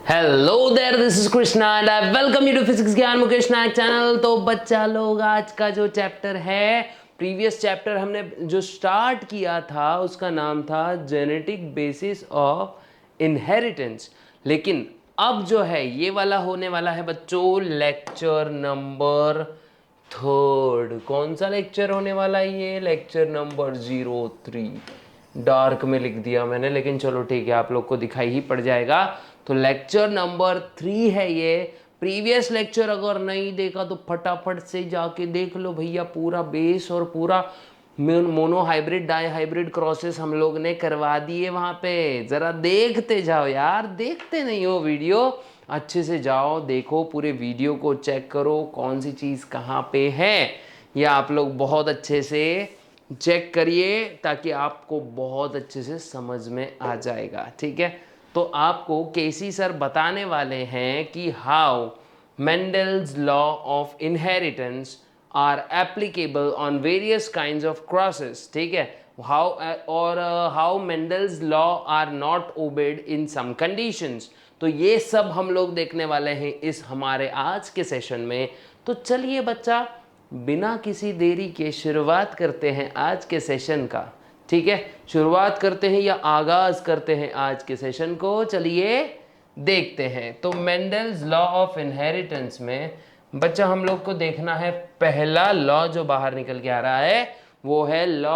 Hello there, this is Krishna and I welcome you to physics Gyan Mukesh Nayak channel. तो बच्चा लोग, आज का जो चैप्टर है, प्रीवियस चैप्टर हमने जो स्टार्ट किया था उसका नाम था जेनेटिक बेसिस ऑफ इनहेरिटेंस। लेकिन अब जो है ये वाला होने वाला है बच्चों लेक्चर नंबर थर्ड। कौन सा लेक्चर होने वाला है? ये लेक्चर नंबर 03। डार्क में लिख दिया मैंने, लेकिन चलो ठीक है, आप लोग को दिखाई ही पड़ जाएगा। तो लेक्चर नंबर 3 है ये। प्रीवियस लेक्चर अगर नहीं देखा तो फटाफट से जाके देख लो भैया। पूरा बेस और पूरा monohybrid dihybrid crosses हम लोग ने करवा दिए वहां पे। जरा देखते जाओ यार, देखते नहीं हो वीडियो? अच्छे से जाओ, देखो, पूरे वीडियो को चेक करो कौन सी चीज़ कहाँ पे है। या आप लोग बहुत अच्छे से चेक करिए ताकि आपको बहुत अच्छे से समझ में आ जाएगा। ठीक है, तो आपको केसी सर बताने वाले हैं कि how Mendel's law of inheritance are applicable on various kinds of crosses. ठीक है, हाउ और how Mendel's law are not obeyed in some conditions. तो ये सब हम लोग देखने वाले हैं इस हमारे आज के सेशन में। तो चलिए बच्चा, बिना किसी देरी के शुरुआत करते हैं आज के सेशन का। ठीक है, शुरुआत करते हैं या आगाज करते हैं आज के सेशन को। चलिए देखते हैं। तो मेंडल्स लॉ ऑफ इनहेरिटेंस में बच्चा हम लोग को देखना है पहला लॉ जो बाहर निकल के आ रहा है, वो है लॉ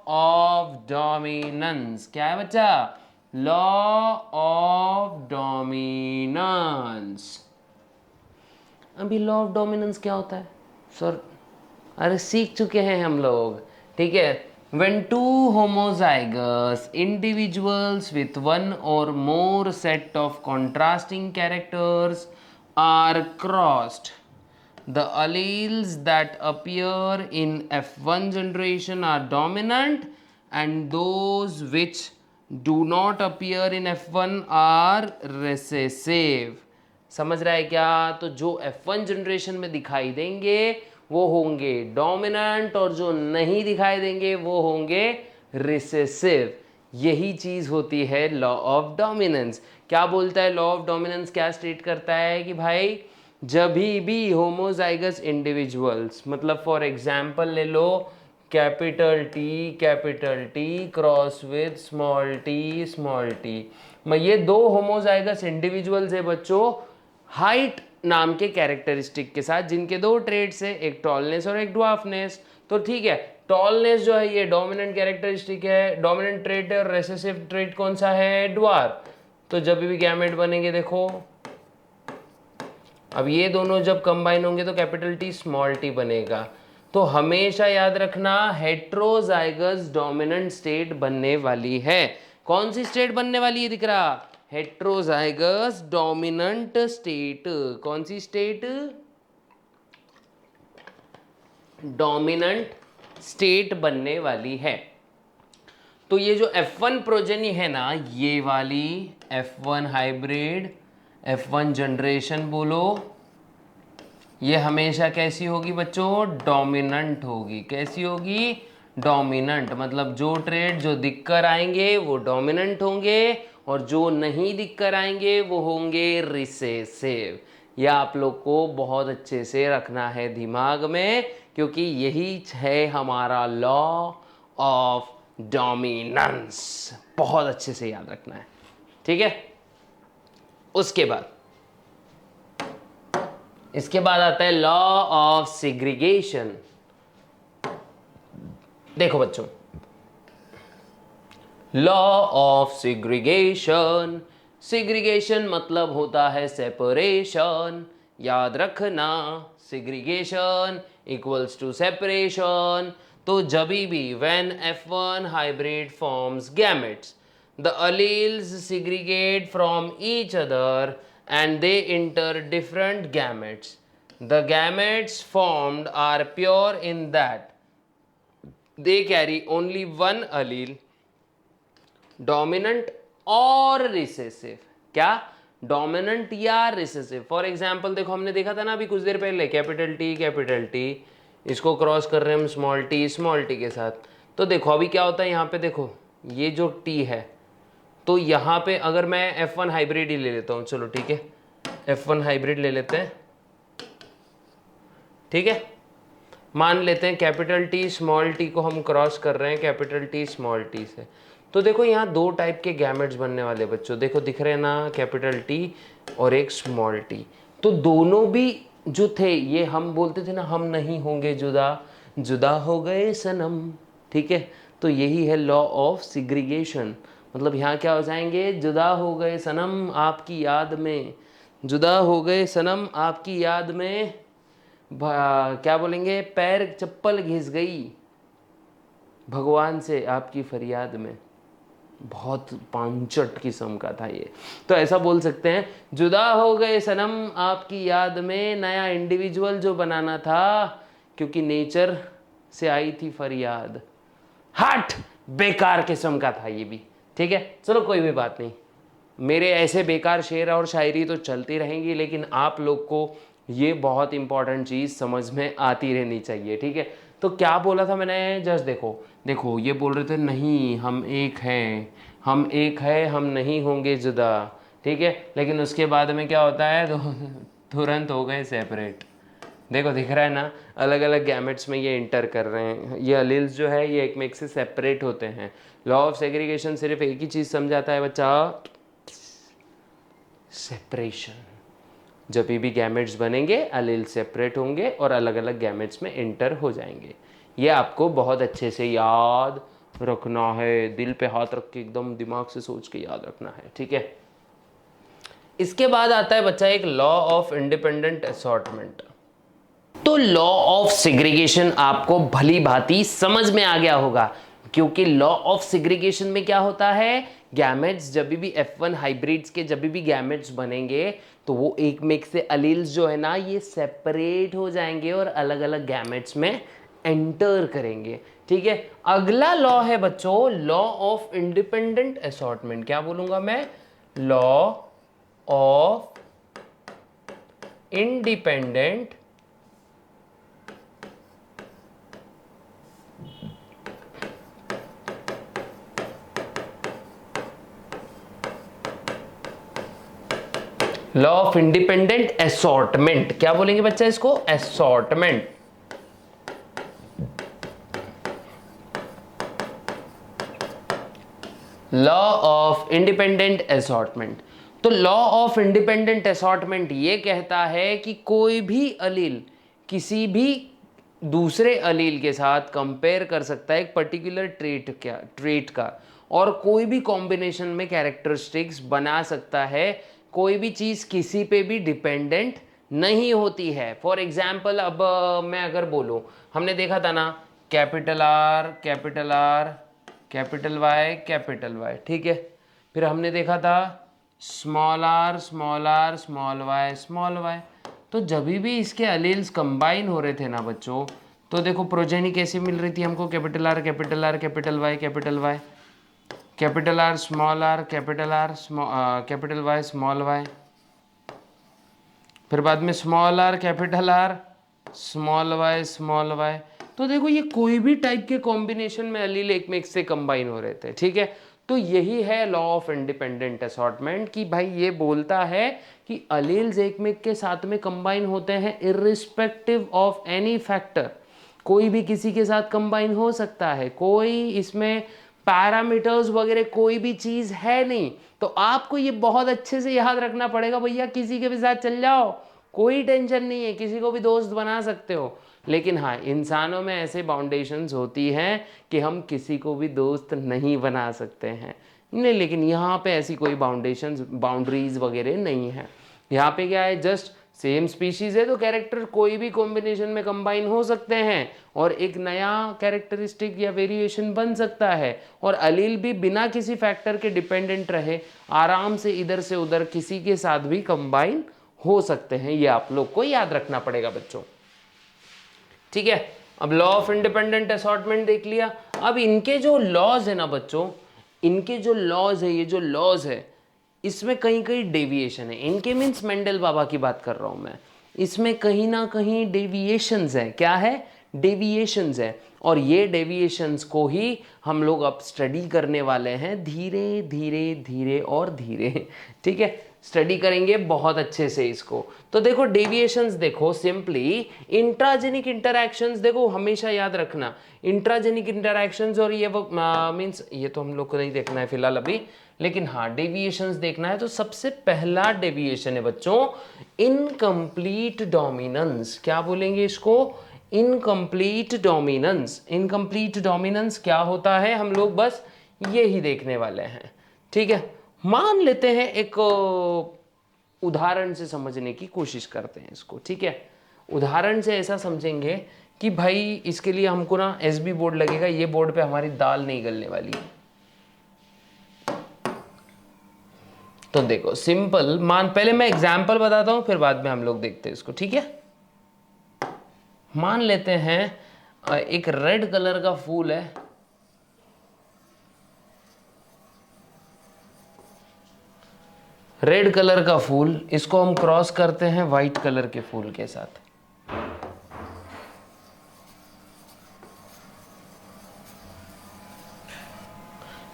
ऑफ डोमिनेंस। क्या है बच्चा? Law of dominance. अभी लॉ ऑफ डोमिनेंस क्या होता है सर? अरे सीख चुके हैं हम लोग। ठीक है, when two homozygous individuals with one or more set of contrasting characters are crossed, the alleles that appear in F1 generation are dominant and those which do not appear in F1 are recessive। समझ रहा है क्या? तो जो F1 generation में दिखाई देंगे वो होंगे डोमिनेंट और जो नहीं दिखाई देंगे वो होंगे रिसेसिव। यही चीज होती है लॉ ऑफ डोमिनेंस। क्या बोलता है लॉ ऑफ डोमिनेंस? क्या स्टेट करता है कि भाई जब भी होमोजाइगस इंडिविजुअल्स, मतलब फॉर एग्जांपल ले लो capital T cross with small T. मैं ये दो होमोजाइगस इंडिविजुअल्स है बच्चों, हाइट नाम के कैरेक्टरिस्टिक के साथ, जिनके दो ट्रेड्स है, एक टॉलनेस और एक ड्वार्फनेस। तो ठीक है, टॉलनेस जो है ये डोमिनेंट कैरेक्टरिस्टिक है, डोमिनेंट ट्रेट है, और रेसेसिव ट्रेट कौन सा है? ड्वार्फ। तो जब भी गैमेट बनेंगे देखो, अब ये दोनों जब कंबाइन होंगे तो कैपिटल टी स्मॉल टी बनेगा। तो हमेशा याद रखना हेट्रोजाइगस डोमिनेंट स्टेट बनने वाली है। कौन सी स्टेट बनने वाली है दिख रहा? Heterozygous dominant state. कौन सी स्टेट? डोमिनेंट स्टेट बनने वाली है। तो ये जो F1 प्रोजेनी है ना, ये वाली F1 हाइब्रिड, F1 जनरेशन बोलो, ये हमेशा कैसी होगी बच्चों? डोमिनेंट होगी। कैसी होगी? डोमिनेंट। मतलब जो ट्रेड जो दिखकर आएंगे वो डोमिनेंट होंगे और जो नहीं दिखकर आएंगे वो होंगे रिसेसिव। यह आप लोग को बहुत अच्छे से रखना है दिमाग में, क्योंकि यही है हमारा लॉ ऑफ डोमिनेंस। बहुत अच्छे से याद रखना है। ठीक है, इसके बाद आता है लॉ ऑफ सेग्रीगेशन। देखो बच्चों, लॉ ऑफ सेग्रीगेशन, सेग्रीगेशन मतलब होता है सेपरेशन। याद रखना, सेग्रीगेशन इक्वल्स टू सेपरेशन। तो जब भी when F1 hybrid forms gametes, the alleles segregate from each other and they enter different gametes. The gametes formed are pure in that they carry only one allele, dominant और recessive। क्या? Dominant या recessive. For example देखो, हमने देखा था ना अभी कुछ देर पहले कैपिटल टी, इसको क्रॉस कर रहे हैं हम स्मॉल टी के साथ। तो देखो अभी क्या होता है यहाँ पे, देखो ये जो टी है, तो यहाँ पे अगर मैं F1 हाइब्रिड ही ले लेता हूँ, चलो ठीक है, F1 हाइब्रिड ले लेते हैं, ठीक है। मान लेते हैं कैपिटल टी स्मॉल टी को हम क्रॉस कर रहे हैं कैपिटल टी स्मॉल टी से। तो देखो यहाँ दो टाइप के गैमेट्स बनने वाले बच्चों, देखो दिख रहे हैं ना, कैपिटल टी और एक स्मॉल टी। तो दोनों भी जो थे ये हम बोलते थे ना, हम नहीं होंगे जुदा, जुदा हो गए सनम, ठीक है। तो यही है लॉ ऑफ सिग्रीगेशन, मतलब यहाँ क्या हो जाएंगे, जुदा हो गए सनम आपकी याद में, जुदा हो गए सनम आपकी याद में, क्या बोलेंगे, पैर चप्पल घिस गई भगवान से आपकी फरियाद में। बहुत पांचट किस्म का था ये। तो ऐसा बोल सकते हैं, जुदा हो गए सनम आपकी याद में, नया इंडिविजुअल जो बनाना था क्योंकि नेचर से आई थी फरियाद। हट, बेकार किस्म का था ये भी, ठीक है। चलो कोई भी बात नहीं, मेरे ऐसे बेकार शेर और शायरी तो चलती रहेंगी, लेकिन आप लोग को ये बहुत इंपॉर्टेंट चीज़ समझ में आती रहनी चाहिए, ठीक है। तो क्या बोला था मैंने, जस्ट देखो देखो, ये बोल रहे थे नहीं हम एक हैं, हम एक है, हम नहीं होंगे जुदा, ठीक है। लेकिन उसके बाद में क्या होता है, तो तुरंत हो गए सेपरेट। देखो दिख रहा है ना, अलग अलग गैमेट्स में ये इंटर कर रहे हैं, ये अलील्स जो है ये एक में एक से सेपरेट होते हैं। लॉ ऑफ सेग्रीगेशन सिर्फ एक ही चीज़ समझाता है बच्चा, सेपरेशन। जब भी गैमेट्स बनेंगे अलील सेपरेट होंगे और अलग अलग गैमेट्स में इंटर हो जाएंगे। ये आपको बहुत अच्छे से याद रखना है, दिल पे हाथ रख के एकदम दिमाग से सोच के याद रखना है, ठीक है। इसके बाद आता है बच्चा एक लॉ ऑफ इंडिपेंडेंट असॉर्टमेंट। तो लॉ ऑफ सेग्रीगेशन आपको भली भांति समझ में आ गया होगा, क्योंकि लॉ ऑफ सेग्रीगेशन में क्या होता है, गैमेट्स जब भी F1 हाइब्रिड्स के जब भी गैमेट्स बनेंगे तो वो एक में एक से अलील्स जो है ना ये सेपरेट हो जाएंगे और अलग अलग गैमेट्स में एंटर करेंगे, ठीक है। अगला लॉ है बच्चों लॉ ऑफ इंडिपेंडेंट असॉर्टमेंट। क्या बोलूंगा मैं, law of independent law of independent assortment. क्या बोलेंगे बच्चा इसको, assortment. Law of independent assortment. तो लॉ ऑफ इंडिपेंडेंट असॉर्टमेंट ये कहता है कि कोई भी अलील किसी भी दूसरे अलील के साथ कंपेयर कर सकता है एक पर्टिकुलर ट्रेट का, और कोई भी कॉम्बिनेशन में कैरेक्टरिस्टिक्स बना सकता है। कोई भी चीज़ किसी पे भी डिपेंडेंट नहीं होती है। फॉर एग्जाम्पल अब मैं अगर बोलूँ, हमने देखा था ना capital R capital R capital Y, ठीक है। फिर हमने देखा था small R small R small Y. तो जब भी इसके अलील्स कंबाइन हो रहे थे ना बच्चों, तो देखो प्रोजेनी कैसी मिल रही थी हमको, capital R capital R capital Y capital Y, capital R small R capital Y small Y, फिर बाद में small R capital R small Y. तो देखो ये कोई भी टाइप के कॉम्बिनेशन में अलील एक में एक से कंबाइन हो रहे थे, ठीक है। तो यही है लॉ ऑफ इंडिपेंडेंट असॉर्टमेंट कि भाई ये बोलता है कि अलील्स एक में एक के साथ में कंबाइन होते हैं इर्रिस्पेक्टिव ऑफ एनी फैक्टर। कोई भी किसी के साथ कंबाइन हो सकता है, कोई इसमें पैरामीटर्स वगैरह कोई भी चीज़ है नहीं। तो आपको ये बहुत अच्छे से याद रखना पड़ेगा, भैया किसी के भी साथ चल जाओ, कोई टेंशन नहीं है, किसी को भी दोस्त बना सकते हो। लेकिन हाँ, इंसानों में ऐसे बाउंडेशंस होती हैं कि हम किसी को भी दोस्त नहीं बना सकते हैं, नहीं। लेकिन यहाँ पे ऐसी कोई बाउंड्रीज वगैरह नहीं है। यहाँ पे क्या है, जस्ट सेम स्पीशीज है तो कैरेक्टर कोई भी कॉम्बिनेशन में कंबाइन हो सकते हैं और एक नया कैरेक्टरिस्टिक या वेरिएशन बन सकता है। और अलील भी बिना किसी फैक्टर के डिपेंडेंट रहे आराम से इधर से उधर किसी के साथ भी कंबाइन हो सकते हैं। ये आप लोग को याद रखना पड़ेगा बच्चों, ठीक है। अब लॉ ऑफ इंडिपेंडेंट असॉर्टमेंट देख लिया। अब इनके जो लॉज है ना बच्चों, इनके जो लॉज है, ये जो लॉज है इसमें कहीं कहीं डेविएशन है। इनके मीन्स मेंडल बाबा की बात कर रहा हूं मैं, इसमें कहीं ना कहीं डेविएशंस है। क्या है, डेविएशंस है, और ये डेविएशंस को ही हम लोग अब स्टडी करने वाले हैं धीरे धीरे धीरे और धीरे। ठीक है, स्टडी करेंगे बहुत अच्छे से इसको। तो देखो डेविएशंस, देखो सिंपली इंट्राजेनिक इंटरैक्शंस, देखो हमेशा याद रखना इंट्राजेनिक इंटरैक्शंस, और ये वो मीन्स ये तो हम लोग को नहीं देखना है फिलहाल अभी, लेकिन हाँ डेविएशंस देखना है। तो सबसे पहला डेविएशन है बच्चों इनकम्प्लीट डोमिनेंस। क्या बोलेंगे इसको? Incomplete dominance. इनकम्प्लीट डोमिनेंस क्या होता है हम लोग बस ये ही देखने वाले हैं। ठीक है, मान लेते हैं एक उदाहरण से समझने की कोशिश करते हैं इसको। ठीक है, उदाहरण से ऐसा समझेंगे कि भाई इसके लिए हमको ना एसबी बोर्ड लगेगा, ये बोर्ड पे हमारी दाल नहीं गलने वाली। तो देखो सिंपल पहले मैं एग्जाम्पल बताता हूं फिर बाद में हम लोग देखते हैं इसको। ठीक है, मान लेते हैं एक रेड कलर का फूल है, रेड कलर का फूल, इसको हम क्रॉस करते हैं व्हाइट कलर के फूल के साथ।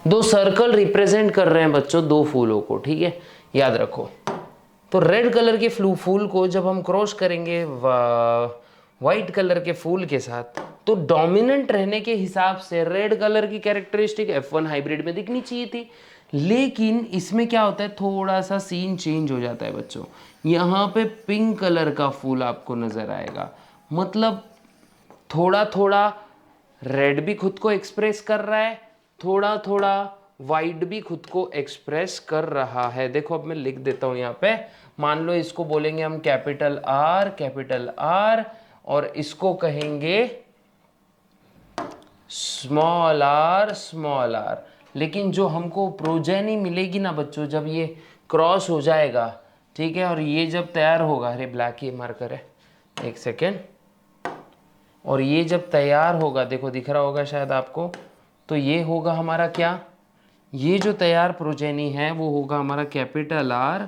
दो सर्कल रिप्रेजेंट कर रहे हैं बच्चों दो फूलों को। ठीक है, याद रखो। तो रेड कलर के फूल को जब हम क्रॉस करेंगे व्हाइट कलर के फूल के साथ, तो डोमिनेंट रहने के हिसाब से रेड कलर की कैरेक्टरिस्टिक F1 हाइब्रिड में दिखनी चाहिए थी, लेकिन इसमें क्या होता है थोड़ा सा सीन चेंज हो जाता है बच्चों। यहाँ पे पिंक कलर का फूल आपको नजर आएगा, मतलब थोड़ा थोड़ा रेड भी खुद को एक्सप्रेस कर रहा है, थोड़ा थोड़ा वाइट भी खुद को एक्सप्रेस कर रहा है। देखो अब मैं लिख देता हूं यहाँ पे, मान लो इसको बोलेंगे हम कैपिटल आर, और इसको कहेंगे स्मॉल आर। लेकिन जो हमको प्रोजेनी मिलेगी ना बच्चों, जब ये क्रॉस हो जाएगा, ठीक है, और ये जब तैयार होगा, अरे ब्लैक ये मार्कर है, एक सेकेंड, और ये जब तैयार होगा, देखो दिख रहा होगा शायद आपको, तो ये होगा हमारा क्या, ये जो तैयार प्रोजेनी है वो होगा हमारा कैपिटल आर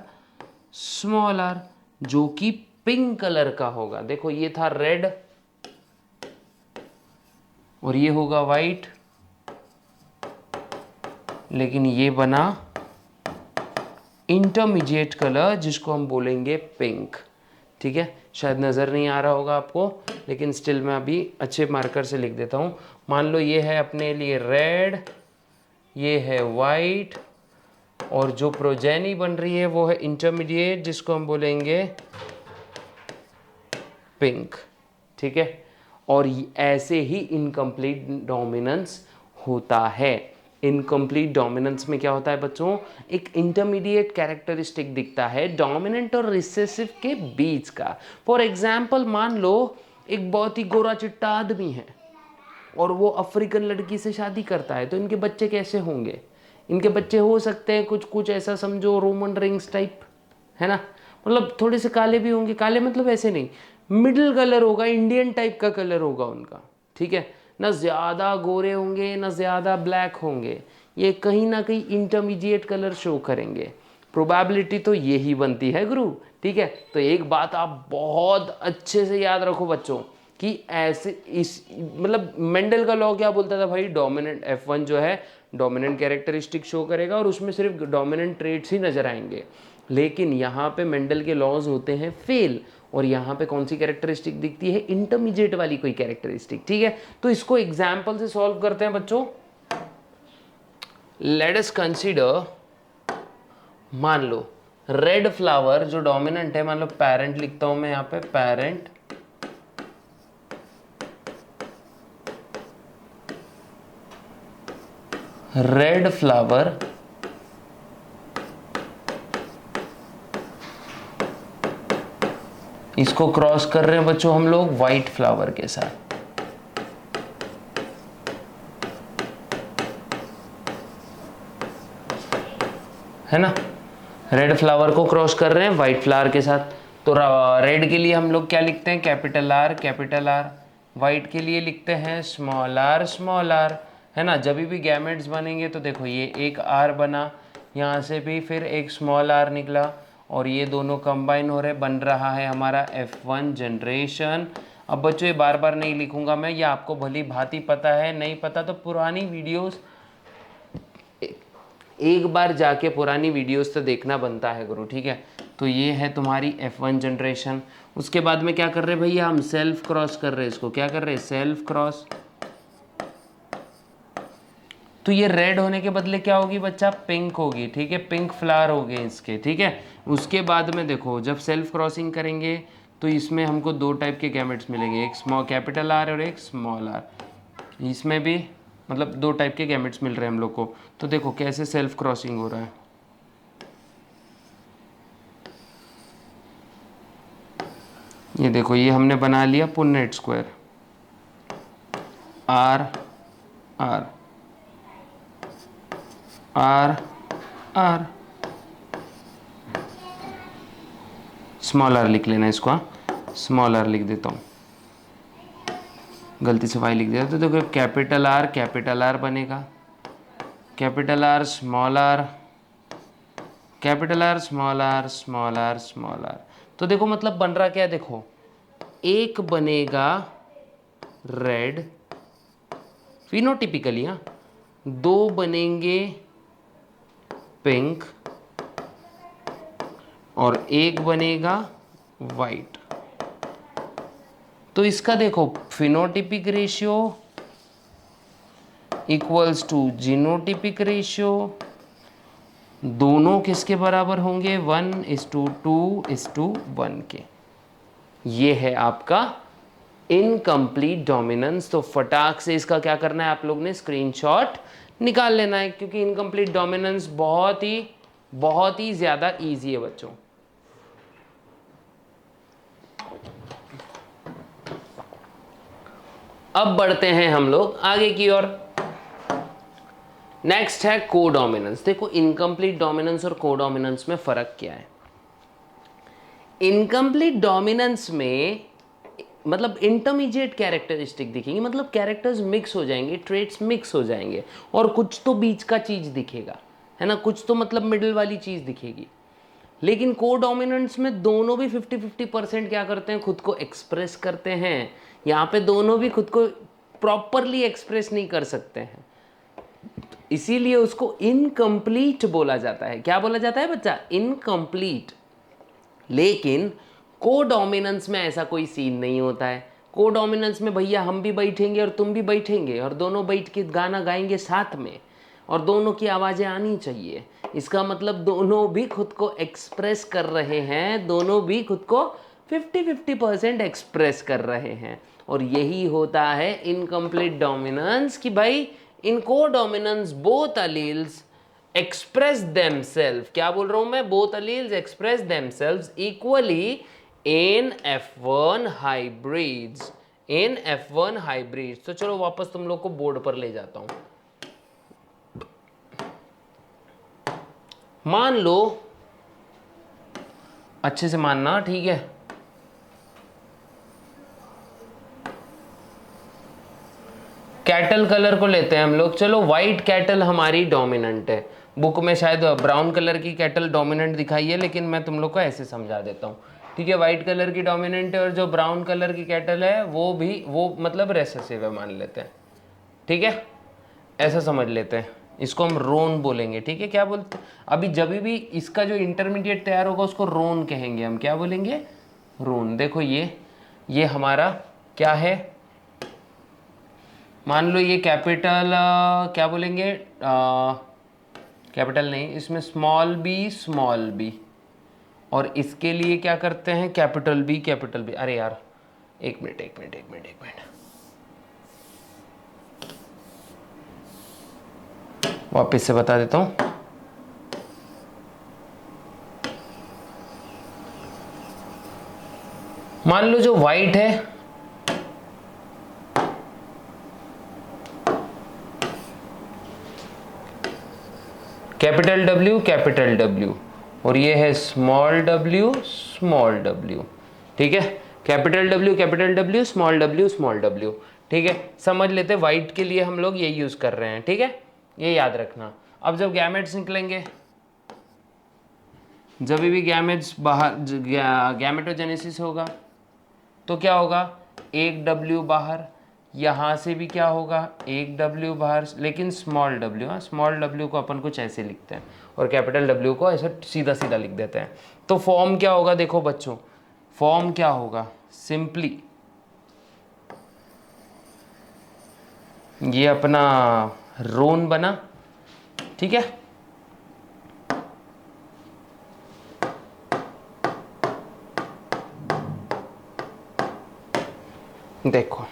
स्मॉल आर, जो कि पिंक कलर का होगा। देखो ये था रेड और ये होगा वाइट, लेकिन ये बना इंटरमीडिएट कलर जिसको हम बोलेंगे पिंक। ठीक है, शायद नज़र नहीं आ रहा होगा आपको, लेकिन स्टिल मैं अभी अच्छे मार्कर से लिख देता हूँ। मान लो ये है अपने लिए रेड, ये है वाइट, और जो प्रोजेनी बन रही है वो है इंटरमीडिएट जिसको हम बोलेंगे पिंक। ठीक है, और ऐसे ही इनकम्प्लीट डोमिनेंस होता है। इनकम्प्लीट डोमिनेंस में क्या होता है बच्चों, एक इंटरमीडिएट कैरेक्टरिस्टिक दिखता है डोमिनेंट और रिसेसिव के बीच का। फॉर एग्जाम्पल मान लो एक बहुत ही गोरा चिट्टा आदमी है और वो अफ्रीकन लड़की से शादी करता है, तो इनके बच्चे कैसे होंगे? इनके बच्चे हो सकते हैं कुछ कुछ ऐसा समझो रोमन रिंग्स टाइप, है ना, मतलब थोड़े से काले भी होंगे, काले मतलब ऐसे नहीं, मिडिल कलर होगा, इंडियन टाइप का कलर होगा उनका। ठीक है, ना ज़्यादा गोरे होंगे ना ज़्यादा ब्लैक होंगे, ये कहीं ना कहीं इंटरमीडिएट कलर शो करेंगे। प्रोबेबिलिटी तो यही बनती है गुरु। ठीक है, तो एक बात आप बहुत अच्छे से याद रखो बच्चों कि ऐसे इस मतलब मेंडल का लॉ क्या बोलता था भाई, डोमिनेंट F1 जो है डोमिनेंट कैरेक्टरिस्टिक शो करेगा और उसमें सिर्फ डोमिनेंट ट्रेट्स ही नजर आएंगे। लेकिन यहाँ पे मेंडल के लॉज होते हैं फेल, और यहाँ पे कौन सी कैरेक्टरिस्टिक दिखती है, इंटरमीडिएट वाली कोई कैरेक्टरिस्टिक। ठीक है, तो इसको एग्जाम्पल से सॉल्व करते हैं बच्चों। लेट अस कंसीडर, मान लो रेड फ्लावर जो डोमिनेंट है, मान लो पेरेंट लिखता हूं मैं यहाँ पे, पेरेंट रेड फ्लावर, इसको क्रॉस कर रहे हैं बच्चों हम लोग व्हाइट फ्लावर के साथ। है ना, रेड फ्लावर को क्रॉस कर रहे हैं व्हाइट फ्लावर के साथ। तो रेड के लिए हम लोग क्या लिखते हैं, कैपिटल आर, वाइट के लिए लिखते हैं स्मॉल आर, है ना। जब भी गैमेट्स बनेंगे तो देखो ये एक आर बना, यहाँ से भी फिर एक स्मॉल आर निकला, और ये दोनों कंबाइन हो रहे, बन रहा है हमारा F1 जनरेशन। अब बच्चों ये बार बार नहीं लिखूंगा मैं, ये आपको भली भांति पता है, नहीं पता तो पुरानी वीडियोस एक बार जाके पुरानी वीडियोस तो देखना बनता है गुरु, ठीक है। तो ये है तुम्हारी F1 जनरेशन। उसके बाद में क्या कर रहे हैं भैया, हम सेल्फ क्रॉस कर रहे हैं इसको, क्या कर रहे हैं, सेल्फ क्रॉस। तो ये रेड होने के बदले क्या होगी बच्चा, पिंक होगी, ठीक है, पिंक फ्लावर हो गए इसके, ठीक है। उसके बाद में देखो जब सेल्फ क्रॉसिंग करेंगे तो इसमें हमको दो टाइप के गैमेट्स मिलेंगे, एक स्मॉल कैपिटल आर और एक स्मॉल आर। इसमें भी मतलब दो टाइप के गैमेट्स मिल रहे हैं हम लोग को। तो देखो कैसे सेल्फ क्रॉसिंग हो रहा है, ये देखो ये हमने बना लिया Punnett square, R R R R, small R लिख लेना इसको, स्मॉल आर लिख देता हूँ, गलती से वाई लिख दिया। तो देखो कैपिटल आर बनेगा, capital R small R, capital R small R small R small R. तो देखो मतलब बन रहा क्या, देखो एक बनेगा रेड फिनोटिपिकली, हाँ, दो बनेंगे पिंक और एक बनेगा वाइट। तो इसका देखो phenotypic ratio equals to genotypic ratio, दोनों किसके बराबर होंगे, 1:2:1 के। ये है आपका इनकम्प्लीट डोमिनेंस। तो फटाक से इसका क्या करना है, आप लोग ने स्क्रीनशॉट निकाल लेना है, क्योंकि इनकम्प्लीट डोमिनेंस बहुत ही ज्यादा इजी है बच्चों। अब बढ़ते हैं हम लोग आगे की ओर। नेक्स्ट है कोडोमिनेंस। देखो इनकम्प्लीट डोमिनेंस और कोडोमिनेंस में फर्क क्या है। इनकम्प्लीट डोमिनेंस में मतलब इंटरमीडिएट कैरेक्टरिस्टिक दिखेंगी, मतलब कैरेक्टर्स मिक्स हो जाएंगे, ट्रेट्स मिक्स हो जाएंगे, और कुछ तो बीच का चीज दिखेगा, है ना, कुछ तो मतलब मिडिल वाली चीज दिखेगी। लेकिन कोडोमिनेंट्स में दोनों भी 50-50% क्या करते हैं, खुद को एक्सप्रेस करते हैं। यहाँ पे दोनों भी खुद को प्रॉपरली एक्सप्रेस नहीं कर सकते हैं, इसीलिए उसको इनकम्प्लीट बोला जाता है। क्या बोला जाता है बच्चा, इनकम्प्लीट। लेकिन कोडोमिनेंस में ऐसा कोई सीन नहीं होता है। कोडोमिनेंस में भैया हम भी बैठेंगे और तुम भी बैठेंगे और दोनों बैठ के गाना गाएंगे साथ में, और दोनों की आवाज़ें आनी चाहिए। इसका मतलब दोनों भी खुद को एक्सप्रेस कर रहे हैं, दोनों भी खुद को 50-50% एक्सप्रेस कर रहे हैं। और यही होता है इनकम्प्लीट डोमिनेंस, कि भाई in codominance both alleles express themself, क्या बोल रहा हूं मैं, both alleles express themselves equally in F1 hybrids, in F1 hybrids. तो चलो वापस तुम लोग को बोर्ड पर ले जाता हूं। मान लो, अच्छे से मानना, ठीक है, कैटल कलर को लेते हैं हम लोग। चलो व्हाइट कैटल हमारी डोमिनेंट है, बुक में शायद ब्राउन कलर की कैटल डोमिनेंट दिखाई है, लेकिन मैं तुम लोग को ऐसे समझा देता हूँ, ठीक है। व्हाइट कलर की डोमिनेंट है और जो ब्राउन कलर की कैटल है वो मतलब रेसेसिव है मान लेते हैं, ठीक है, ऐसा समझ लेते हैं। इसको हम रोन बोलेंगे, ठीक है। क्या बोलते हैं अभी, जब भी इसका जो इंटरमीडिएट तैयार होगा उसको रोन कहेंगे हम, क्या बोलेंगे, रोन। देखो ये हमारा क्या है, मान लो ये कैपिटल क्या बोलेंगे, कैपिटल नहीं, इसमें स्मॉल बी, और इसके लिए क्या करते हैं, कैपिटल बी। अरे यार एक मिनट, वापस से बता देता हूं। मान लो जो व्हाइट है, कैपिटल W, और ये है स्मॉल w, ठीक है। कैपिटल W, स्मॉल w, ठीक है। समझ लेते व्हाइट के लिए हम लोग ये यूज कर रहे हैं, ठीक है, ये याद रखना। अब जब गैमेट्स निकलेंगे, जब भी गैमेट्स बाहर गैमेटोजेनेसिस होगा तो क्या होगा, एक W बाहर, यहाँ से भी क्या होगा, एक W बाहर, लेकिन स्मॉल w, हाँ स्मॉल w को अपन कुछ ऐसे लिखते हैं और कैपिटल W को ऐसा सीधा सीधा लिख देते हैं। तो फॉर्म क्या होगा देखो बच्चों, फॉर्म क्या होगा, सिंपली ये अपना रोन बना, ठीक है। देखो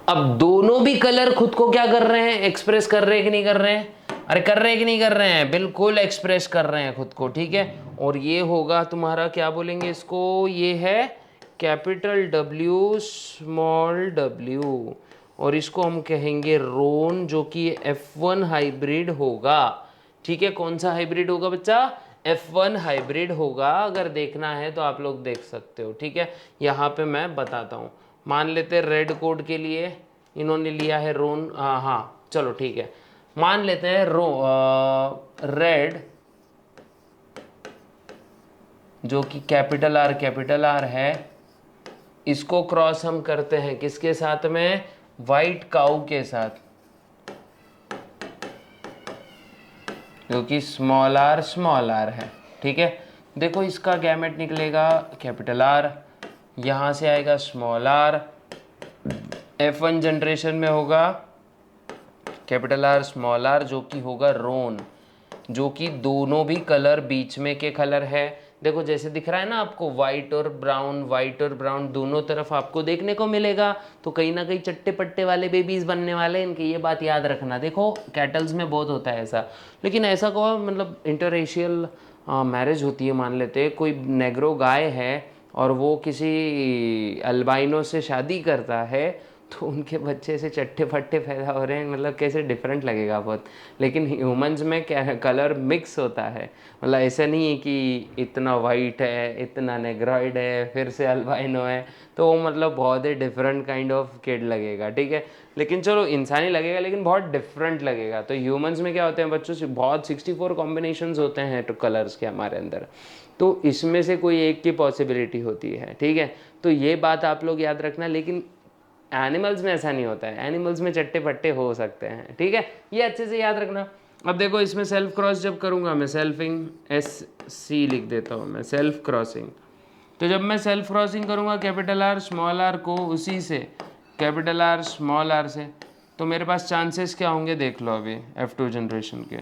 अब दोनों भी कलर खुद को क्या कर रहे हैं, एक्सप्रेस कर रहे हैं कि नहीं कर रहे हैं, अरे कर रहे हैं कि नहीं कर रहे हैं, बिल्कुल एक्सप्रेस कर रहे हैं खुद को, ठीक है। और ये होगा तुम्हारा क्या बोलेंगे इसको, ये है कैपिटल W स्मॉल w, और इसको हम कहेंगे रोन, जो कि F1 हाइब्रिड होगा, ठीक है। कौन सा हाइब्रिड होगा बच्चा, F1 हाइब्रिड होगा। अगर देखना है तो आप लोग देख सकते हो, ठीक है। यहाँ पे मैं बताता हूँ, मान लेते हैं रेड कोड के लिए इन्होंने लिया है रोन, हाँ चलो ठीक है, मान लेते हैं रेड जो कि कैपिटल R है, इसको क्रॉस हम करते हैं किसके साथ में, वाइट काऊ के साथ, जो कि स्मॉल r है, ठीक है। देखो इसका गैमेट निकलेगा कैपिटल R, यहाँ से आएगा स्मॉल r, F1 जनरेशन में होगा कैपिटल R स्मॉल r, जो कि होगा रोन, जो कि दोनों भी कलर बीच में के कलर है। देखो जैसे दिख रहा है ना आपको, वाइट और ब्राउन दोनों तरफ आपको देखने को मिलेगा। तो कहीं ना कहीं चट्टे पट्टे वाले बेबीज बनने वाले हैं इनके, ये बात याद रखना। देखो कैटल्स में बहुत होता है ऐसा, लेकिन ऐसा को मतलब इंटररेशियल मैरिज होती है, मान लेते हैं कोई नेग्रो गाय है और वो किसी अल्बाइनो से शादी करता है, तो उनके बच्चे से चट्टे फट्टे पैदा हो रहे हैं, मतलब कैसे डिफरेंट लगेगा बहुत। लेकिन ह्यूमंस में क्या कलर मिक्स होता है, मतलब ऐसा नहीं है कि इतना वाइट है, इतना नेग्रॉइड है, फिर से अल्बाइनो है, तो वो मतलब बहुत ही डिफरेंट काइंड ऑफ किड लगेगा, ठीक है। लेकिन चलो इंसानी लगेगा, लेकिन बहुत डिफरेंट लगेगा। तो ह्यूमंस में क्या होते हैं बच्चों से, बहुत 64 कॉम्बिनेशंस होते हैं तो कलर्स के हमारे अंदर, तो इसमें से कोई एक की पॉसिबिलिटी होती है, ठीक है। तो ये बात आप लोग याद रखना, लेकिन एनिमल्स में ऐसा नहीं होता है, एनिमल्स में चट्टे पट्टे हो सकते हैं, ठीक है, ये अच्छे से याद रखना। अब देखो इसमें सेल्फ क्रॉस जब करूँगा मैं, सेल्फिंग SC लिख देता हूँ मैं, सेल्फ क्रॉसिंग। तो जब मैं सेल्फ क्रॉसिंग करूँगा कैपिटल R स्मॉल r को उसी से कैपिटल R स्मॉल r से, तो मेरे पास चांसेस क्या होंगे देख लो अभी F2 जनरेशन के।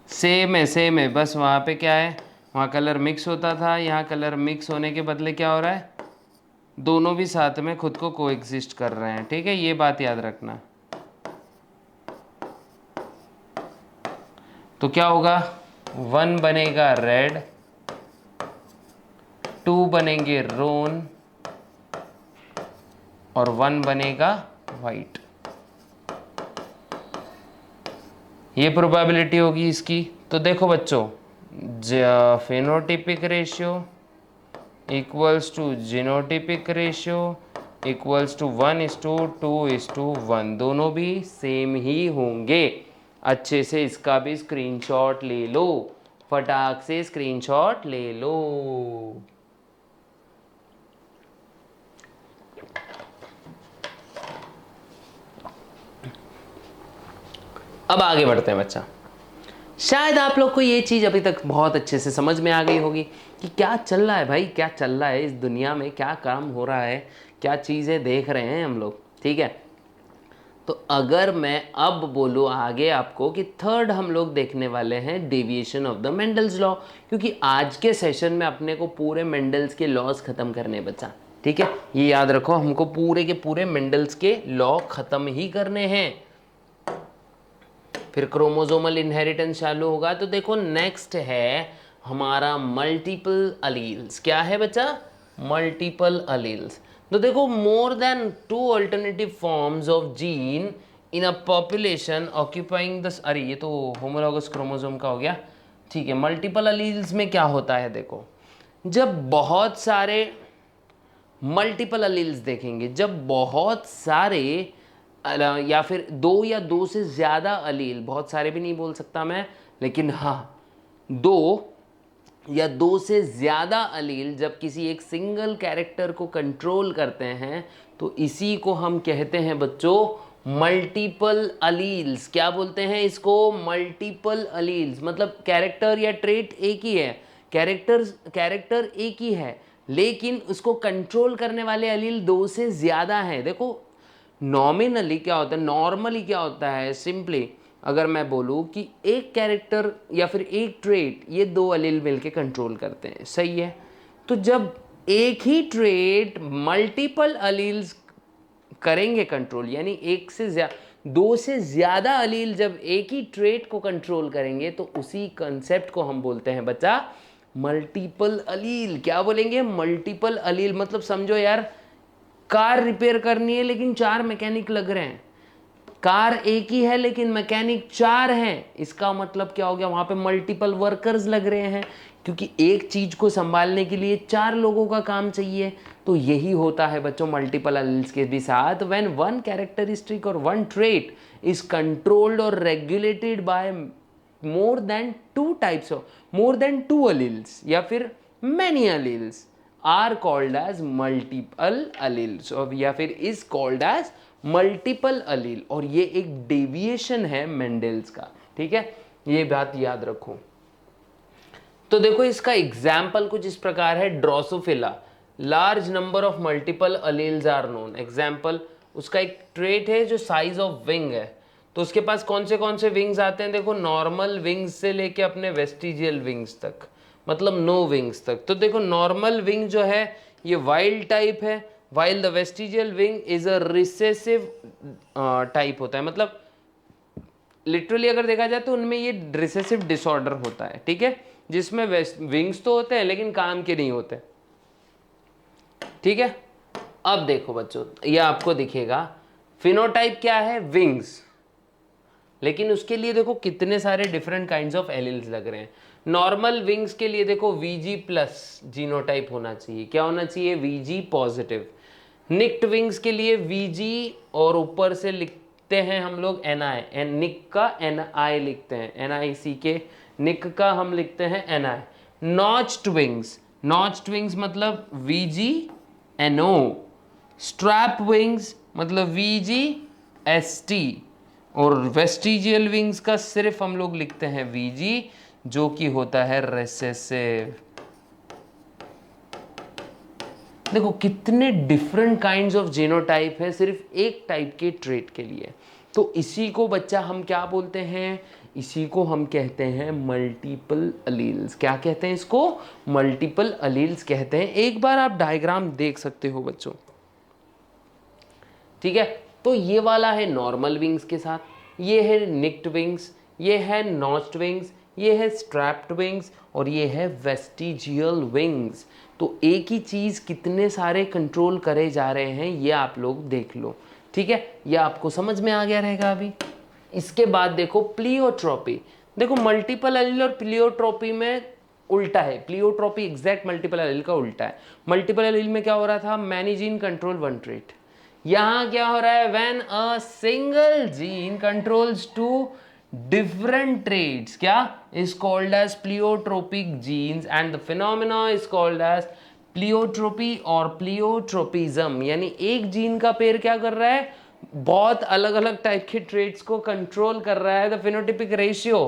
सेम है, बस वहाँ पे क्या है, वहाँ कलर मिक्स होता था, यहाँ कलर मिक्स होने के बदले क्या हो रहा है, दोनों भी साथ में खुद को कोएग्जिस्ट कर रहे हैं, ठीक है, ये बात याद रखना। तो क्या होगा, 1 बनेगा रेड, 2 बनेंगे रोन, और 1 बनेगा वाइट। ये प्रोबेबिलिटी होगी इसकी। तो देखो बच्चों, phenotypic ratio equals to genotypic ratio equals to 1:2:1, दोनों भी सेम ही होंगे। अच्छे से इसका भी स्क्रीनशॉट ले लो, फटाक से स्क्रीनशॉट ले लो। अब आगे बढ़ते हैं बच्चा। शायद आप लोग को ये चीज़ अभी तक बहुत अच्छे से समझ में आ गई होगी कि क्या चल रहा है भाई, क्या चल रहा है इस दुनिया में, क्या काम हो रहा है, क्या चीज़ें देख रहे हैं हम लोग, ठीक है। तो अगर मैं अब बोलूँ आगे आपको कि थर्ड हम लोग देखने वाले हैं deviation of the Mendel's law, क्योंकि आज के सेशन में अपने को पूरे मेंडल्स के लॉज ख़त्म करने बच्चा, ठीक है। ये याद रखो, हमको पूरे के पूरे मेंडल्स के लॉ ख़त्म ही करने हैं, फिर क्रोमोसोमल इनहेरिटेंस चालू होगा। तो देखो नेक्स्ट है हमारा मल्टीपल अलील्स। क्या है बच्चा, मल्टीपल अलील्स। तो देखो more than 2 alternative forms of gene in a population occupying the, अरे ये तो होमोलॉगस क्रोमोसोम का हो गया, ठीक है। मल्टीपल अलील्स में क्या होता है, देखो जब बहुत सारे मल्टीपल अलील्स देखेंगे, जब बहुत सारे या फिर 2 या 2 से ज़्यादा अलील, बहुत सारे भी नहीं बोल सकता मैं, लेकिन हाँ 2 या दो से ज़्यादा अलील जब किसी एक सिंगल कैरेक्टर को कंट्रोल करते हैं तो इसी को हम कहते हैं बच्चों मल्टीपल अलील्स। क्या बोलते हैं इसको? Multiple alleles. मतलब कैरेक्टर या ट्रेट एक ही है, कैरेक्टर एक ही है, लेकिन उसको कंट्रोल करने वाले अलील दो से ज़्यादा हैं। देखो नॉमिनली क्या होता है, नॉर्मली क्या होता है, सिंपली अगर मैं बोलूँ कि एक कैरेक्टर या फिर एक ट्रेट ये दो अलील मिलके कंट्रोल करते हैं, सही है। तो जब एक ही ट्रेट मल्टीपल अलील्स करेंगे कंट्रोल, यानी एक से दो से ज़्यादा अलील जब एक ही ट्रेट को कंट्रोल करेंगे तो उसी कंसेप्ट को हम बोलते हैं बच्चा मल्टीपल अलील। क्या बोलेंगे? मल्टीपल अलील। मतलब समझो यार, कार रिपेयर करनी है लेकिन 4 मैकेनिक लग रहे हैं, कार एक ही है लेकिन मैकेनिक 4 हैं, इसका मतलब क्या हो गया? वहां पे मल्टीपल वर्कर्स लग रहे हैं, क्योंकि एक चीज को संभालने के लिए 4 लोगों का काम चाहिए। तो यही होता है बच्चों मल्टीपल अलील्स के भी साथ। व्हेन वन कैरेक्टरिस्टिक और वन ट्रेट इज कंट्रोल्ड और regulated by more than two alleles या फिर many alleles are called as multiple alleles, और या फिर is called as multiple allele. और ये एक डेविएशन है मेंडल्स का, ठीक है, ये बात याद रखो। तो देखो इसका एग्जाम्पल कुछ इस प्रकार है, Drosophila, large number of multiple alleles are known. Example, उसका एक ट्रेट है जो साइज ऑफ विंग है, तो उसके पास कौन से विंग्स आते हैं? देखो नॉर्मल विंग्स से लेके अपने वेस्टिजियल विंग्स तक, मतलब नो विंग्स तक। तो देखो नॉर्मल विंग जो है ये वाइल्ड टाइप है, while the vestigial wing is a recessive type होता है। मतलब लिटरली अगर देखा जाए तो उनमें ये रिसेसिव डिसऑर्डर होता है, ठीक है, जिसमें विंग्स तो होते हैं लेकिन काम के नहीं होते, ठीक है। अब देखो बच्चों, ये आपको दिखेगा फिनोटाइप क्या है? विंग्स, लेकिन उसके लिए देखो कितने सारे डिफरेंट काइंड्स ऑफ एलील्स लग रहे हैं। नॉर्मल विंग्स के लिए देखो VG प्लस जीनोटाइप होना चाहिए। क्या होना चाहिए? VG positive. निक्ड विंग्स के लिए VG और ऊपर से लिखते हैं हम लोग NI, निक का NI लिखते हैं, NICK, निक का हम लिखते हैं NI। नॉच्ड विंग्स मतलब VG NO। स्ट्रैप विंग्स मतलब VG ST। और वेस्टिजियल विंग्स का सिर्फ हम लोग लिखते हैं VG, जो कि होता है रेसेसिव। देखो कितने डिफरेंट काइंड्स ऑफ जीनोटाइप है सिर्फ एक टाइप के ट्रेट के लिए। तो इसी को बच्चा हम क्या बोलते हैं? इसी को हम कहते हैं मल्टीपल अलील्स। क्या कहते हैं इसको? मल्टीपल अलील्स कहते हैं। एक बार आप डायग्राम देख सकते हो बच्चों, ठीक है। तो ये वाला है नॉर्मल विंग्स के साथ, ये है निक्ड विंग्स, ये है नॉच्ड विंग्स, ये है स्ट्रैप्ड विंग्स, और ये है वेस्टिजियल विंग्स। तो एक ही चीज़ कितने सारे कंट्रोल करे जा रहे हैं ये आप लोग देख लो, ठीक है। ये आपको समझ में आ गया रहेगा अभी। इसके बाद देखो प्लियोट्रोपी। देखो मल्टीपल अलील और प्लियोट्रोपी में उल्टा है। प्लियोट्रोपी एग्जैक्ट मल्टीपल अलील का उल्टा है। मल्टीपल अलील में क्या हो रहा था? Many gene control one trait. यहां क्या हो रहा है? When a single gene controls two different traits, क्या is called as pleiotropic genes and the phenomena is called as pleiotropy और pleiotropism। यानी एक जीन का पेयर क्या कर रहा है? बहुत अलग अलग टाइप के ट्रेट्स को कंट्रोल कर रहा है। The phenotypic ratio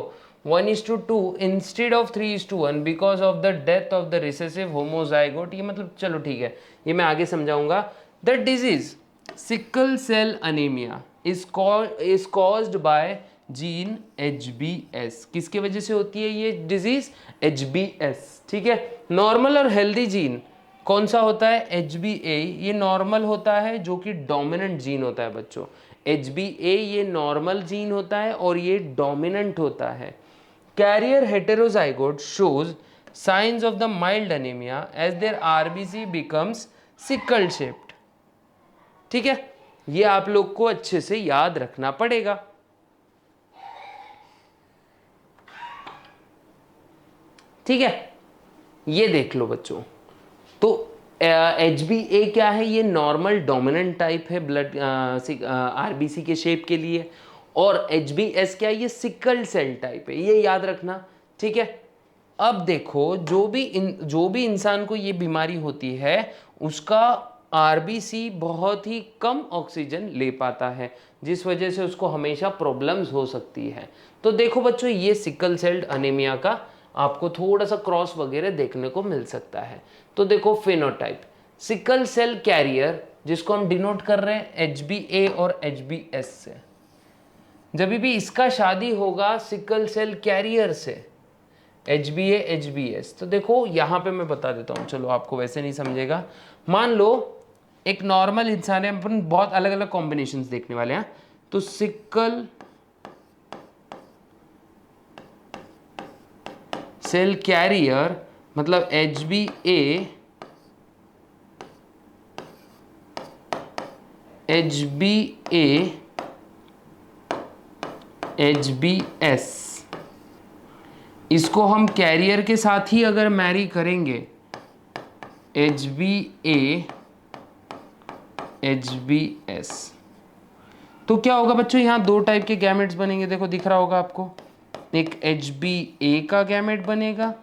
1:2 instead of 3:1 because of the death of the recessive homozygote. ये मतलब चलो ठीक है, ये मैं आगे समझाऊंगा। The disease sickle cell anaemia is caused by gene HBS। किसके वजह से होती है ये डिजीज? HBS, ठीक है। नॉर्मल और हेल्दी जीन कौन सा होता है? HBA। ये नॉर्मल होता है जो कि डोमिनेंट जीन होता है बच्चों। HBA ये नॉर्मल जीन होता है और ये डोमिनेंट होता है। Carrier heterozygote shows signs of the mild anaemia as their RBC becomes sickle shaped, ठीक है। ये आप लोग को अच्छे से याद रखना पड़ेगा, ठीक है। ये देख लो बच्चों, तो HBA क्या है? ये नॉर्मल डोमिनेंट टाइप है ब्लड RBC के शेप के लिए, और HBS क्या है? ये सिकल सेल टाइप है, ये याद रखना, ठीक है। अब देखो जो भी इंसान को ये बीमारी होती है उसका आरबीसी बहुत ही कम ऑक्सीजन ले पाता है, जिस वजह से उसको हमेशा प्रॉब्लम्स हो सकती है। तो देखो बच्चों, ये सिकल सेल्ड अनीमिया का आपको थोड़ा सा क्रॉस वगैरह देखने को मिल सकता है। तो देखो फिनोटाइप, सिकल सेल कैरियर जिसको हम डिनोट कर रहे हैं HbA और HbS से, जब भी इसका शादी होगा सिकल सेल कैरियर से HbA HbS, तो देखो यहाँ पे मैं बता देता हूँ, चलो आपको वैसे नहीं समझेगा। मान लो एक नॉर्मल इंसान है, अपन बहुत अलग अलग कॉम्बिनेशंस देखने वाले हैं। तो सिकल सेल कैरियर मतलब HbA HbA HbS, इसको हम कैरियर के साथ ही अगर मैरी करेंगे HbA HbS, तो क्या होगा बच्चों, यहाँ दो टाइप के गैमेट्स बनेंगे। देखो दिख रहा होगा आपको, एक HbA का गैमेट बनेगा,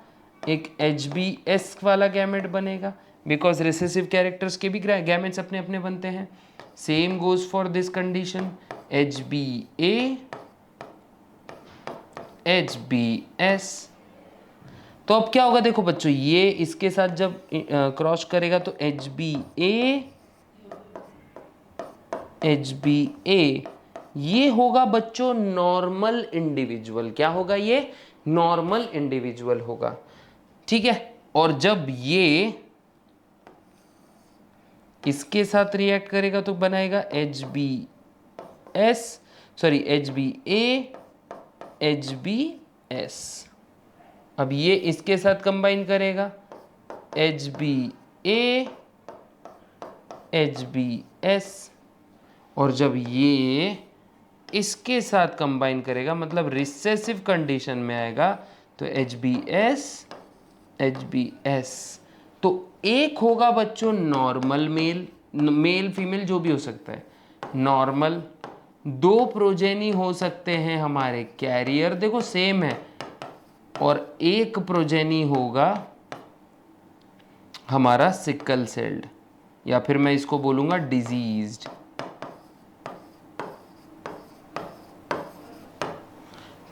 एक HbS वाला गैमेट बनेगा, बिकॉज रिसेसिव कैरेक्टर्स के भी गैमेट्स अपने अपने बनते हैं। Same goes for this condition, HbA HbS। तो अब क्या होगा देखो बच्चों, ये इसके साथ जब क्रॉस करेगा तो HbA HbA, ये होगा बच्चों नॉर्मल इंडिविजुअल। क्या होगा, ये नॉर्मल इंडिविजुअल होगा, ठीक है। और जब ये इसके साथ रिएक्ट करेगा तो बनाएगा HbA HbS। अब ये इसके साथ कंबाइन करेगा HbA HbS, और जब ये इसके साथ कंबाइन करेगा मतलब रिसेसिव कंडीशन में आएगा तो HbS HbS। तो एक होगा बच्चों नॉर्मल मेल फीमेल जो भी हो सकता है नॉर्मल, दो प्रोजेनी हो सकते हैं हमारे कैरियर, देखो सेम है, और एक प्रोजेनी होगा हमारा सिकल सेल्ड, या फिर मैं इसको बोलूंगा डिजीज्ड,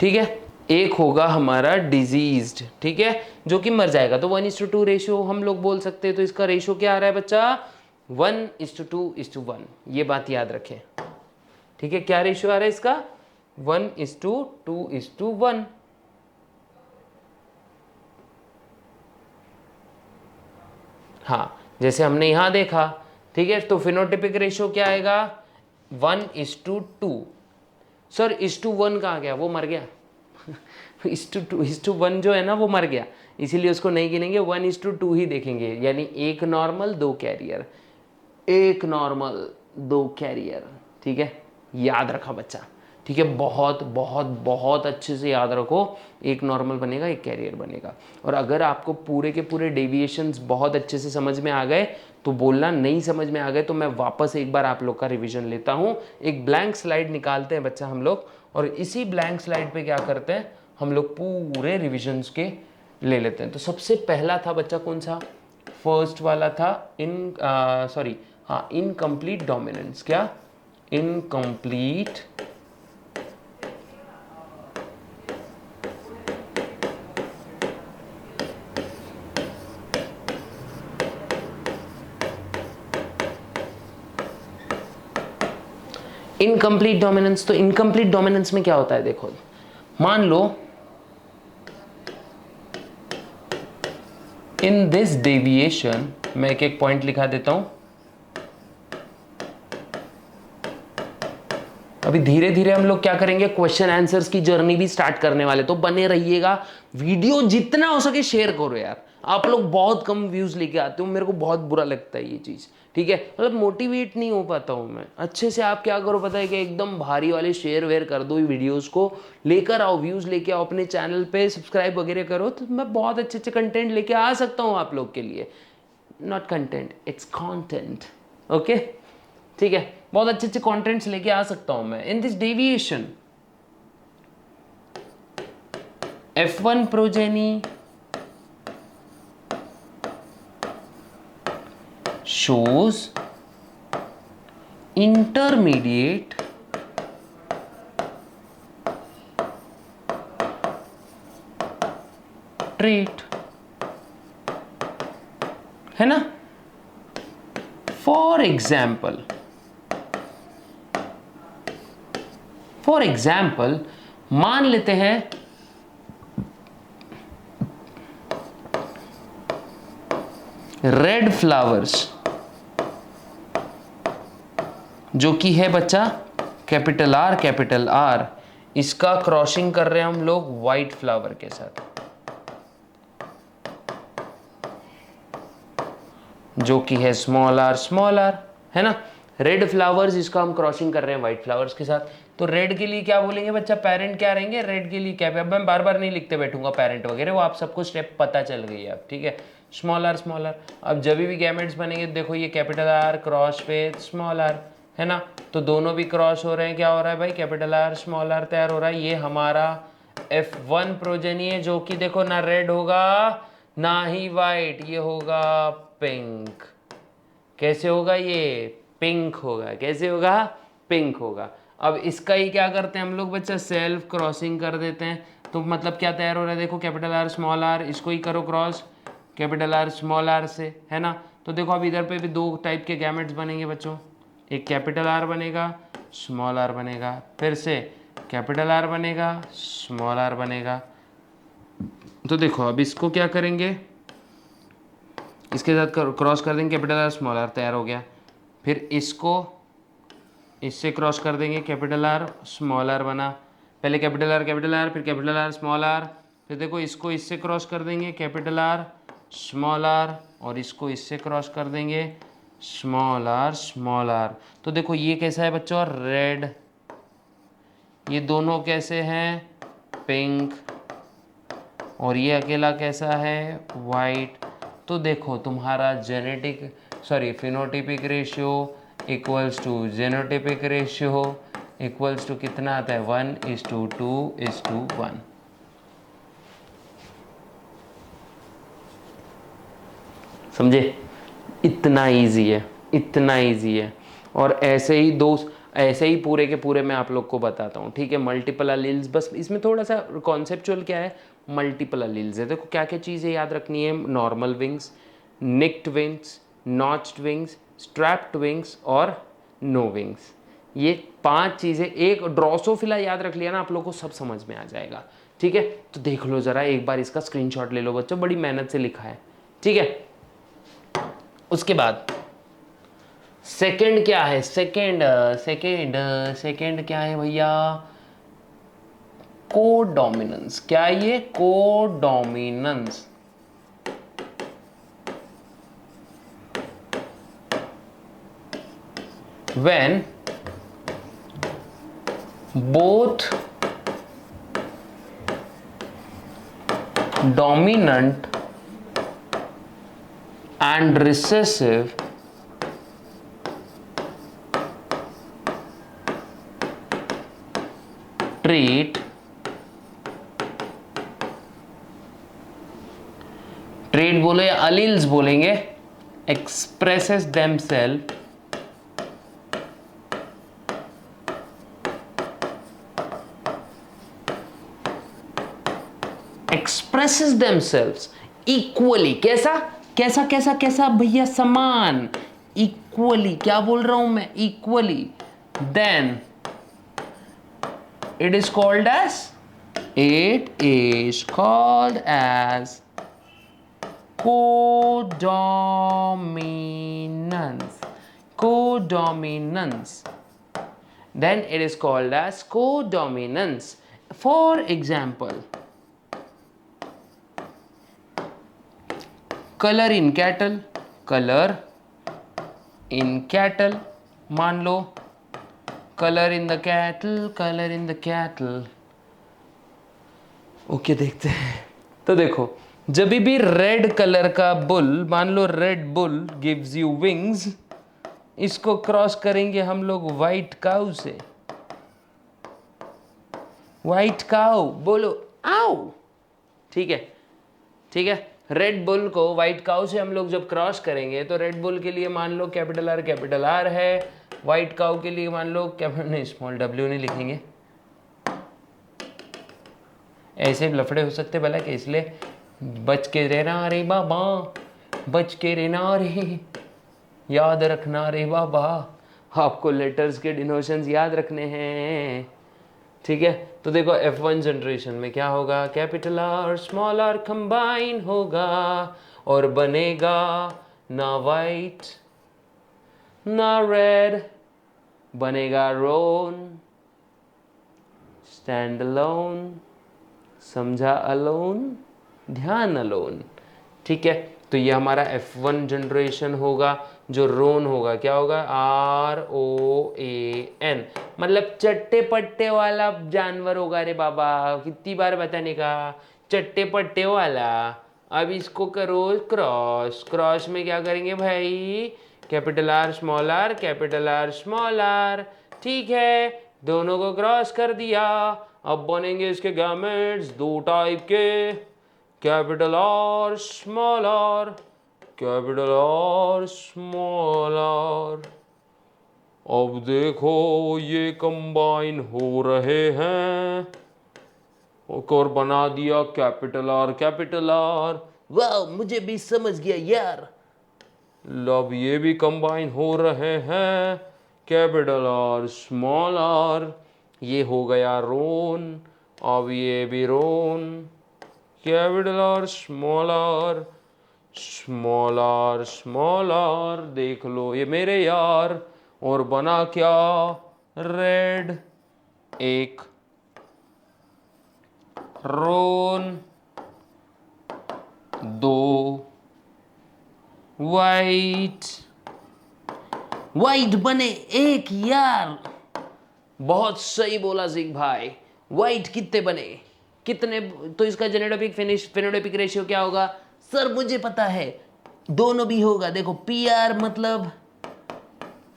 ठीक है। एक होगा हमारा डिजीज्ड, ठीक है, जो कि मर जाएगा। तो 1:2 रेशियो हम लोग बोल सकते हैं। तो इसका रेशियो क्या आ रहा है बच्चा, 1:2:1, ये बात याद रखें, ठीक है। क्या रेशियो आ रहा है इसका, 1:2:1। हाँ, जैसे हमने यहां देखा, ठीक है। तो फिनोटिपिक रेशियो क्या आएगा, 1:2। सर 1:1 कहाँ गया, वो मर गया 1:1 जो है ना वो मर गया, इसीलिए उसको नहीं गिनेंगे, 1:2 ही देखेंगे। यानी एक नॉर्मल दो कैरियर, एक नॉर्मल दो कैरियर, ठीक है। याद रखा बच्चा, ठीक है। बहुत बहुत बहुत अच्छे से याद रखो, एक नॉर्मल बनेगा एक कैरियर बनेगा। और अगर आपको पूरे के पूरे डेविएशंस बहुत अच्छे से समझ में आ गए तो बोलना, नहीं समझ में आ गए तो मैं वापस एक बार आप लोग का रिवीजन लेता हूँ। एक ब्लैंक स्लाइड निकालते हैं बच्चा हम लोग, और इसी ब्लैंक स्लाइड पे क्या करते हैं हम लोग, पूरे रिविजन्स के ले लेते हैं। तो सबसे पहला था बच्चा कौन सा, फर्स्ट वाला था इनकम्प्लीट डोमिनेंस। क्या, इनकम्प्लीट इनकम्प्लीट डोमिनेंस। तो इनकम्प्लीट डोमिनेंस में क्या होता है, देखो मान लो इन दिस डेविएशन, मैं एक एक पॉइंट लिखा देता हूं। अभी धीरे धीरे हम लोग क्या करेंगे, क्वेश्चन आंसर्स की जर्नी भी स्टार्ट करने वाले, तो बने रहिएगा। वीडियो जितना हो सके शेयर करो यार, आप लोग बहुत कम व्यूज लेके आते हो, मेरे को बहुत बुरा लगता है ये चीज, ठीक है। मतलब मोटिवेट नहीं हो पाता हूं मैं अच्छे से। आप क्या करो पता है कि एकदम भारी वाले शेयर वेयर कर दो वीडियोस को, लेकर आओ व्यूज लेके आओ, अपने चैनल पे सब्सक्राइब वगैरह करो, तो मैं बहुत अच्छे अच्छे कंटेंट लेके आ सकता हूँ आप लोग के लिए। Not content, it's content, okay, ठीक है। बहुत अच्छे अच्छे कंटेंट्स लेके आ सकता हूं मैं। In this deviation F1 progeny shows intermediate trait, है ना। फॉर एग्जाम्पल मान लेते हैं रेड फ्लावर्स, जो कि है बच्चा कैपिटल आर, इसका क्रॉसिंग कर रहे हैं हम लोग व्हाइट फ्लावर के साथ, जो कि है स्मॉल आर, है ना। रेड फ्लावर्स इसका हम क्रॉसिंग कर रहे हैं व्हाइट फ्लावर्स के साथ। तो रेड के लिए क्या बोलेंगे बच्चा, पेरेंट क्या रहेंगे, रेड के लिए क्या। अब मैं बार बार नहीं लिखते बैठूंगा पेरेंट वगैरह, वो आप सबको स्टेप पता चल गई है अब, ठीक है। स्मॉल आर, अब जब भी गैमेट्स बनेंगे देखो ये कैपिटल आर क्रॉस पे स्मॉल आर, है ना। तो दोनों भी क्रॉस हो रहे हैं, क्या हो रहा है भाई, कैपिटल आर स्मॉल आर तैयार हो रहा है। ये हमारा F1 प्रोजेनी है, जो कि देखो ना रेड होगा ना ही वाइट, ये होगा पिंक। कैसे होगा ये, पिंक होगा। कैसे होगा, पिंक होगा। अब इसका ही क्या करते हैं हम लोग बच्चा, सेल्फ क्रॉसिंग कर देते हैं। तो मतलब क्या तैयार हो रहा है, देखो कैपिटल आर स्मॉल आर, इसको ही करो cross capital R small R से, है ना। तो देखो अब इधर पे भी दो टाइप के गैमेट्स बनेंगे बच्चों, एक कैपिटल आर बनेगा, स्मॉल आर बनेगा, फिर से कैपिटल आर बनेगा, स्मॉल आर बनेगा। तो देखो अब इसको क्या करेंगे, इसके साथ क्रॉस कर देंगे, कैपिटल आर स्मॉल आर तैयार हो गया। फिर इसको इससे क्रॉस कर देंगे, कैपिटल आर स्मॉल आर बना। पहले कैपिटल आर फिर कैपिटल आर स्मॉल आर, फिर देखो इसको इससे क्रॉस कर देंगे, कैपिटल आर स्मॉल आर, और इसको इससे क्रॉस कर देंगे, स्मॉल आर। तो देखो ये कैसा है बच्चों, रेड, ये दोनों कैसे हैं, पिंक, और ये अकेला कैसा है, वाइट। तो देखो तुम्हारा phenotypic ratio equals to genotypic ratio equals to कितना आता है, 1:2:1। समझे, इतना इजी है, इतना इजी है। और ऐसे ही पूरे के पूरे मैं आप लोग को बताता हूँ, ठीक है। मल्टीपल अलील्स, बस इसमें थोड़ा सा कॉन्सेप्चुअल क्या है, मल्टीपल अलील्स है। देखो क्या क्या चीज़ें याद रखनी है, normal wings, nicked wings, notched wings, strapped wings और नो विंग्स। ये 5 चीज़ें, एक ड्रोसोफिला याद रख लिया ना आप लोगों को, सब समझ में आ जाएगा, ठीक है। तो देख लो ज़रा एक बार, इसका स्क्रीनशॉट ले लो बच्चों, बड़ी मेहनत से लिखा है, ठीक है। उसके बाद सेकंड क्या है, सेकंड क्या है भैया, कोडोमिनेंस। क्या है ये, codominance. when both dominant and recessive trait बोले या अलील्स बोलेंगे, expresses themselves इक्वली। कैसा भैया, समान, इक्वली। क्या बोल रहा हूं मैं, equally. Then it is called as codominance. Then it is called as codominance. For example, color in cattle, मान लो color in the cattle. Okay, देखते हैं। तो देखो जब भी रेड कलर का बुल, मान लो red bull gives you wings, इसको क्रॉस करेंगे हम लोग व्हाइट काउ से। व्हाइट काउ बोलो आओ, ठीक है। रेड बुल को व्हाइट काउ से हम लोग जब क्रॉस करेंगे तो रेड बुल के लिए मान लो कैपिटल आर है, व्हाइट काउ के लिए मान लो नहीं स्मॉल डब्ल्यू नहीं लिखेंगे, ऐसे लफड़े हो सकते भला कि, इसलिए बच के रहना रे बाबा, बच के रहना रे, याद रखना रे बाबा, आपको लेटर्स के डिनोशंस याद रखने हैं, ठीक है। तो देखो F1 जनरेशन में क्या होगा, capital R small R combine होगा और बनेगा ना वाइट ना रेड, बनेगा रोन, स्टैंड अलोन, समझा अलोन, ध्यान अलोन, ठीक है। तो ये हमारा F1 जनरेशन होगा। जो रोन होगा क्या होगा, ROAN, मतलब चट्टे पट्टे वाला जानवर होगा रे बाबा, कितनी बार बताने का, चट्टे पट्टे वाला। अब इसको करो क्रॉस, क्रॉस में क्या करेंगे भाई, capital R small R, capital R small R, ठीक है, दोनों को क्रॉस कर दिया। अब बनेंगे इसके गैमेट्स दो टाइप के, capital R small R, capital R small R. अब देखो ये कंबाइन हो रहे हैं और बना दिया कैपिटल आर, वाह मुझे भी समझ गया यार। अब ये भी कंबाइन हो रहे हैं, कैपिटल आर स्मॉल आर, ये हो गया रोन, अब ये भी roan, capital R small R, small R, देख लो ये मेरे यार, और बना क्या, रेड एक, रोन दो, वाइट बने एक यार। बहुत सही बोला जिग भाई, वाइट कितने बने, कितने, तो इसका फेनोटाइपिक रेशियो क्या होगा, सर मुझे पता है, दोनों भी होगा। देखो PR मतलब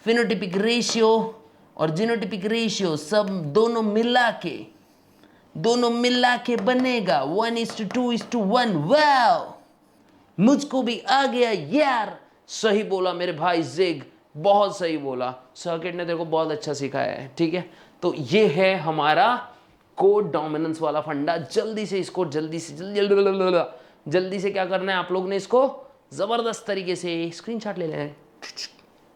फिनोटिपिक रेशियो और जीनोटिपिक रेशियो, सब दोनों मिला के बनेगा 1:2:1। वाव मुझको भी आ गया यार, सही बोला मेरे भाई जिग, बहुत सही बोला, सर्किट ने तेरे को बहुत अच्छा सिखाया है, ठीक है। तो ये है हमारा कोड डोमिनेंस वाला फंडा। जल्दी से इसको जल्दी से क्या करना है, आप लोग ने इसको जबरदस्त तरीके से स्क्रीनशॉट ले लेना है,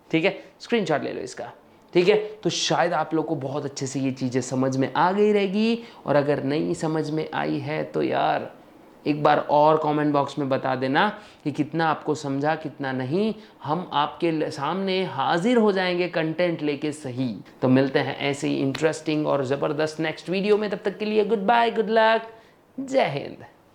ठीक है, स्क्रीनशॉट ले लो इसका, ठीक है। तो शायद आप लोग को बहुत अच्छे से ये चीज़ें समझ में आ गई रहेगी, और अगर नहीं समझ में आई है तो यार एक बार और कमेंट बॉक्स में बता देना कि कितना आपको समझा कितना नहीं। हम आपके सामने हाजिर हो जाएंगे कंटेंट लेके सही। तो मिलते हैं ऐसे ही इंटरेस्टिंग और ज़बरदस्त नेक्स्ट वीडियो में, तब तक के लिए गुड बाय, गुड लक, जय हिंद।